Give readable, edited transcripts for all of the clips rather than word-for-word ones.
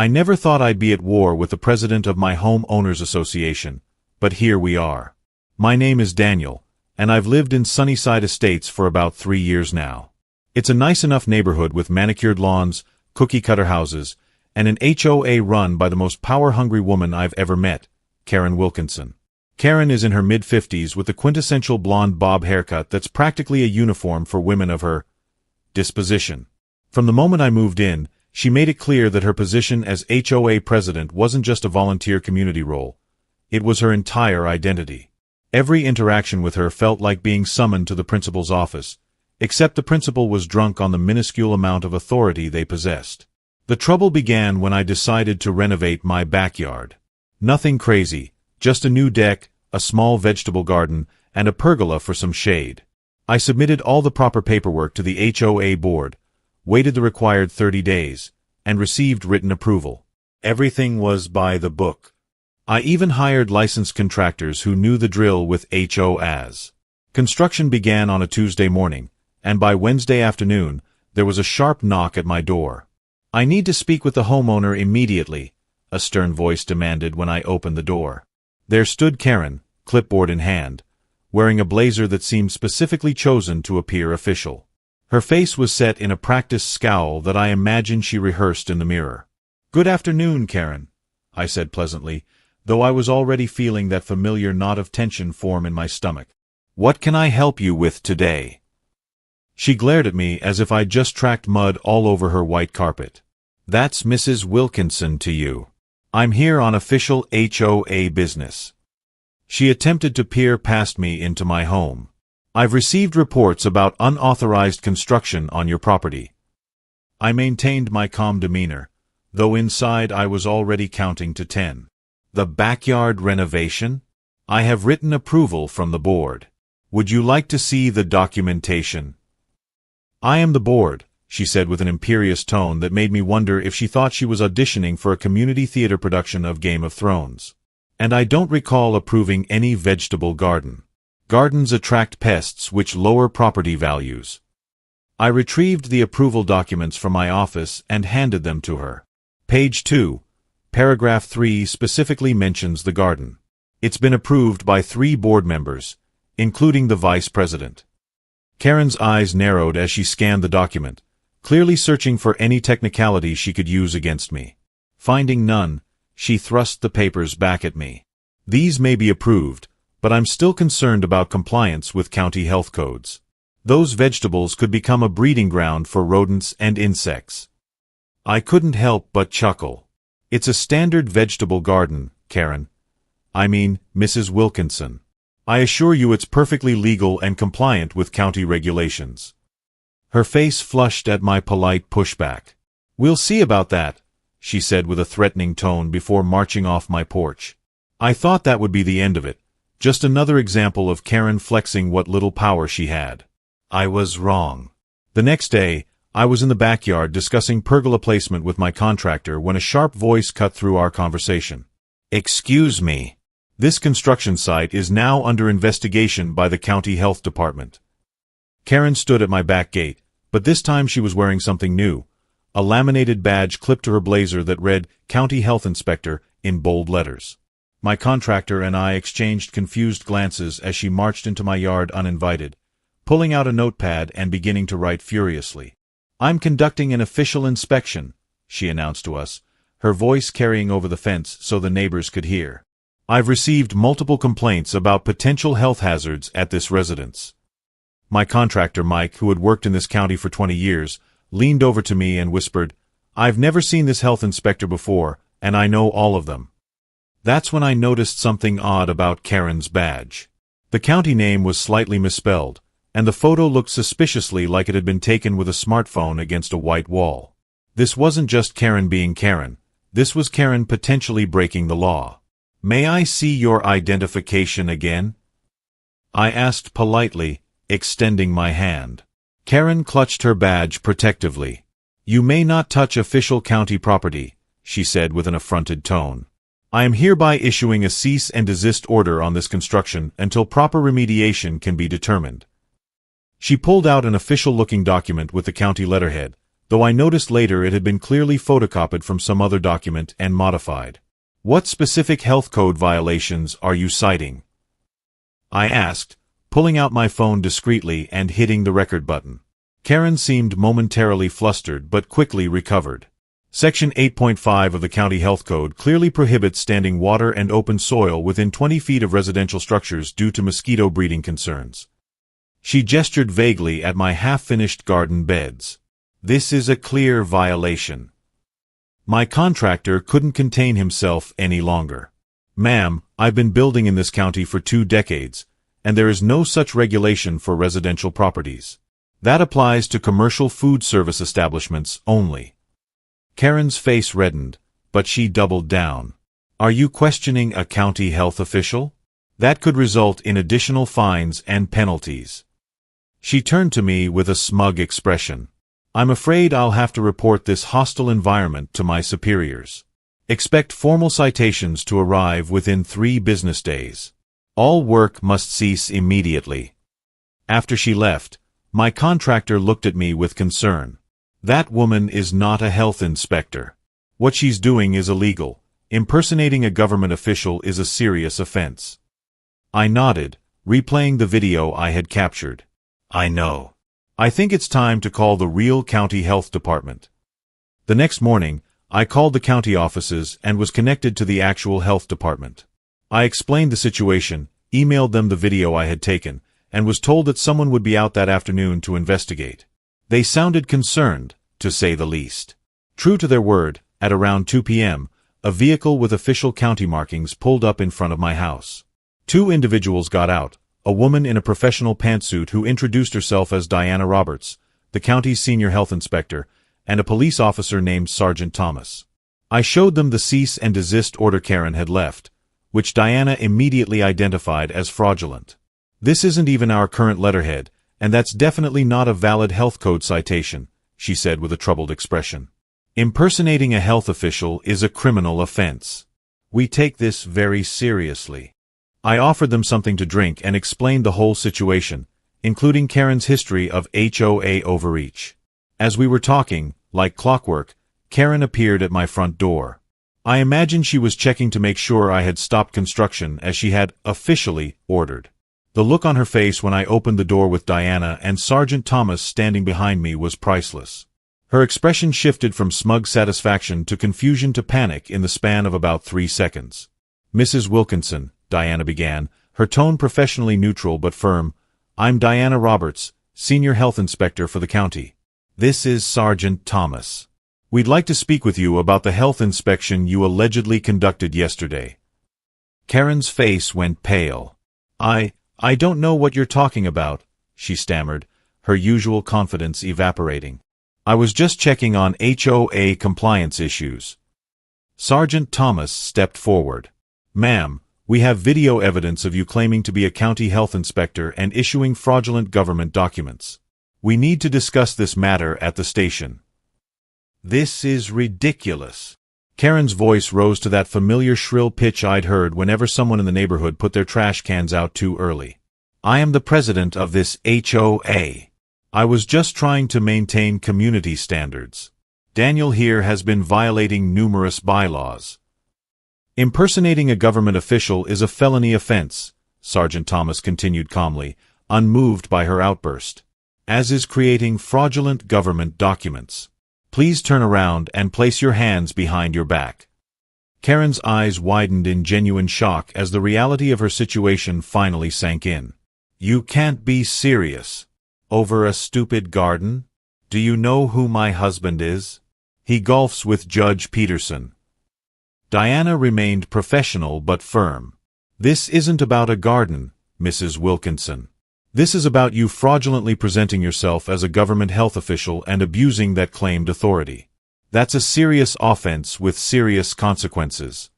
I never thought I'd be at war with the president of my homeowners association, but here we are. My name is Daniel, and I've lived in Sunnyside Estates for about 3 years now. It's a nice enough neighborhood with manicured lawns, cookie-cutter houses, and an HOA run by the most power-hungry woman I've ever met, Karen Wilkinson. Karen is in her mid-50s with the quintessential blonde bob haircut that's practically a uniform for women of her disposition. From the moment I moved in, she made it clear that her position as HOA president wasn't just a volunteer community role. It was her entire identity. Every interaction with her felt like being summoned to the principal's office, except the principal was drunk on the minuscule amount of authority they possessed. The trouble began when I decided to renovate my backyard. Nothing crazy, just a new deck, a small vegetable garden, and a pergola for some shade. I submitted all the proper paperwork to the HOA board, waited the required 30 days, and received written approval. Everything was by the book. I even hired licensed contractors who knew the drill with HOAs. Construction began on a Tuesday morning, and by Wednesday afternoon, there was a sharp knock at my door. "I need to speak with the homeowner immediately," a stern voice demanded when I opened the door. There stood Karen, clipboard in hand, wearing a blazer that seemed specifically chosen to appear official. Her face was set in a practiced scowl that I imagined she rehearsed in the mirror. "Good afternoon, Karen," I said pleasantly, though I was already feeling that familiar knot of tension form in my stomach. "What can I help you with today?" She glared at me as if I'd just tracked mud all over her white carpet. "That's Mrs. Wilkinson to you. I'm here on official HOA business." She attempted to peer past me into my home. "I've received reports about unauthorized construction on your property." I maintained my calm demeanor, though inside I was already counting to 10. "The backyard renovation? I have written approval from the board. Would you like to see the documentation?" "I am the board," she said with an imperious tone that made me wonder if she thought she was auditioning for a community theater production of Game of Thrones. "And I don't recall approving any vegetable garden. Gardens attract pests which lower property values." I retrieved the approval documents from my office and handed them to her. Page 2, paragraph 3 specifically mentions the garden. It's been approved by 3 board members, including the vice president. Karen's eyes narrowed as she scanned the document, clearly searching for any technicality she could use against me. Finding none, she thrust the papers back at me. "These may be approved, but I'm still concerned about compliance with county health codes. Those vegetables could become a breeding ground for rodents and insects." I couldn't help but chuckle. "It's a standard vegetable garden, Karen. I mean, Mrs. Wilkinson. I assure you it's perfectly legal and compliant with county regulations." Her face flushed at my polite pushback. "We'll see about that," she said with a threatening tone before marching off my porch. I thought that would be the end of it. Just another example of Karen flexing what little power she had. I was wrong. The next day, I was in the backyard discussing pergola placement with my contractor when a sharp voice cut through our conversation. "Excuse me. This construction site is now under investigation by the county health department." Karen stood at my back gate, but this time she was wearing something new, a laminated badge clipped to her blazer that read County Health Inspector in bold letters. My contractor and I exchanged confused glances as she marched into my yard uninvited, pulling out a notepad and beginning to write furiously. "I'm conducting an official inspection," she announced to us, her voice carrying over the fence so the neighbors could hear. "I've received multiple complaints about potential health hazards at this residence." My contractor, Mike, who had worked in this county for 20 years, leaned over to me and whispered, "I've never seen this health inspector before, and I know all of them." That's when I noticed something odd about Karen's badge. The county name was slightly misspelled, and the photo looked suspiciously like it had been taken with a smartphone against a white wall. This wasn't just Karen being Karen. This was Karen potentially breaking the law. "May I see your identification again?" I asked politely, extending my hand. Karen clutched her badge protectively. "You may not touch official county property," she said with an affronted tone. "I am hereby issuing a cease and desist order on this construction until proper remediation can be determined." She pulled out an official-looking document with the county letterhead, though I noticed later it had been clearly photocopied from some other document and modified. "What specific health code violations are you citing?" I asked, pulling out my phone discreetly and hitting the record button. Karen seemed momentarily flustered but quickly recovered. Section 8.5 of the County Health Code clearly prohibits standing water and open soil within 20 feet of residential structures due to mosquito breeding concerns. She gestured vaguely at my half-finished garden beds. "This is a clear violation." My contractor couldn't contain himself any longer. "Ma'am, I've been building in this county for 2 decades, and there is no such regulation for residential properties. That applies to commercial food service establishments only." Karen's face reddened, but she doubled down. "Are you questioning a county health official? That could result in additional fines and penalties." She turned to me with a smug expression. "I'm afraid I'll have to report this hostile environment to my superiors. Expect formal citations to arrive within 3 business days. All work must cease immediately." After she left, my contractor looked at me with concern. "That woman is not a health inspector. What she's doing is illegal. Impersonating a government official is a serious offense." I nodded, replaying the video I had captured. "I know. I think it's time to call the real county health department." The next morning, I called the county offices and was connected to the actual health department. I explained the situation, emailed them the video I had taken, and was told that someone would be out that afternoon to investigate. They sounded concerned, to say the least. True to their word, at around 2 p.m., a vehicle with official county markings pulled up in front of my house. 2 individuals got out, a woman in a professional pantsuit who introduced herself as Diana Roberts, the county's senior health inspector, and a police officer named Sergeant Thomas. I showed them the cease and desist order Karen had left, which Diana immediately identified as fraudulent. "This isn't even our current letterhead, and that's definitely not a valid health code citation," she said with a troubled expression. "Impersonating a health official is a criminal offense. We take this very seriously." I offered them something to drink and explained the whole situation, including Karen's history of HOA overreach. As we were talking, like clockwork, Karen appeared at my front door. I imagine she was checking to make sure I had stopped construction as she had officially ordered. The look on her face when I opened the door with Diana and Sergeant Thomas standing behind me was priceless. Her expression shifted from smug satisfaction to confusion to panic in the span of about 3 seconds. "Mrs. Wilkinson," Diana began, her tone professionally neutral but firm, "I'm Diana Roberts, Senior Health Inspector for the county. This is Sergeant Thomas. We'd like to speak with you about the health inspection you allegedly conducted yesterday." Karen's face went pale. I don't know what you're talking about," she stammered, her usual confidence evaporating. "I was just checking on HOA compliance issues." Sergeant Thomas stepped forward. "Ma'am, we have video evidence of you claiming to be a county health inspector and issuing fraudulent government documents. We need to discuss this matter at the station." "This is ridiculous." Karen's voice rose to that familiar shrill pitch I'd heard whenever someone in the neighborhood put their trash cans out too early. "I am the president of this HOA. I was just trying to maintain community standards. Daniel here has been violating numerous bylaws." "Impersonating a government official is a felony offense," Sergeant Thomas continued calmly, unmoved by her outburst, "as is creating fraudulent government documents. Please turn around and place your hands behind your back." Karen's eyes widened in genuine shock as the reality of her situation finally sank in. "You can't be serious. Over a stupid garden? Do you know who my husband is? He golfs with Judge Peterson." Diana remained professional but firm. "This isn't about a garden, Mrs. Wilkinson. This is about you fraudulently presenting yourself as a government health official and abusing that claimed authority. That's a serious offense with serious consequences."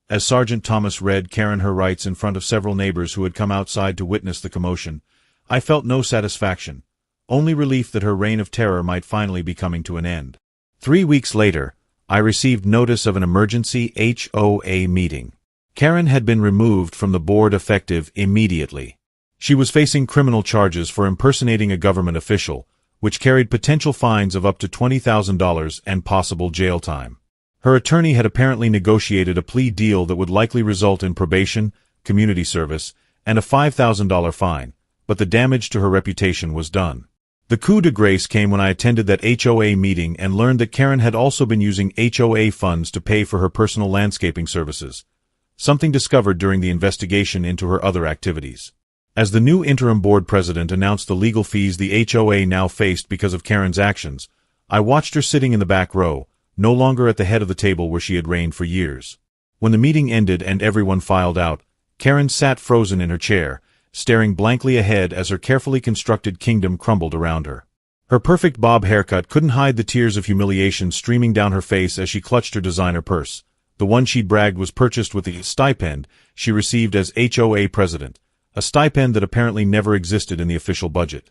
As Sergeant Thomas read Karen her rights in front of several neighbors who had come outside to witness the commotion, I felt no satisfaction, only relief that her reign of terror might finally be coming to an end. 3 weeks later, I received notice of an emergency HOA meeting. Karen had been removed from the board effective immediately. She was facing criminal charges for impersonating a government official, which carried potential fines of up to $20,000 and possible jail time. Her attorney had apparently negotiated a plea deal that would likely result in probation, community service, and a $5,000 fine, but the damage to her reputation was done. The coup de grace came when I attended that HOA meeting and learned that Karen had also been using HOA funds to pay for her personal landscaping services, something discovered during the investigation into her other activities. As the new interim board president announced the legal fees the HOA now faced because of Karen's actions, I watched her sitting in the back row, no longer at the head of the table where she had reigned for years. When the meeting ended and everyone filed out, Karen sat frozen in her chair, staring blankly ahead as her carefully constructed kingdom crumbled around her. Her perfect bob haircut couldn't hide the tears of humiliation streaming down her face as she clutched her designer purse, the one she'd bragged was purchased with the stipend she received as HOA president, a stipend that apparently never existed in the official budget.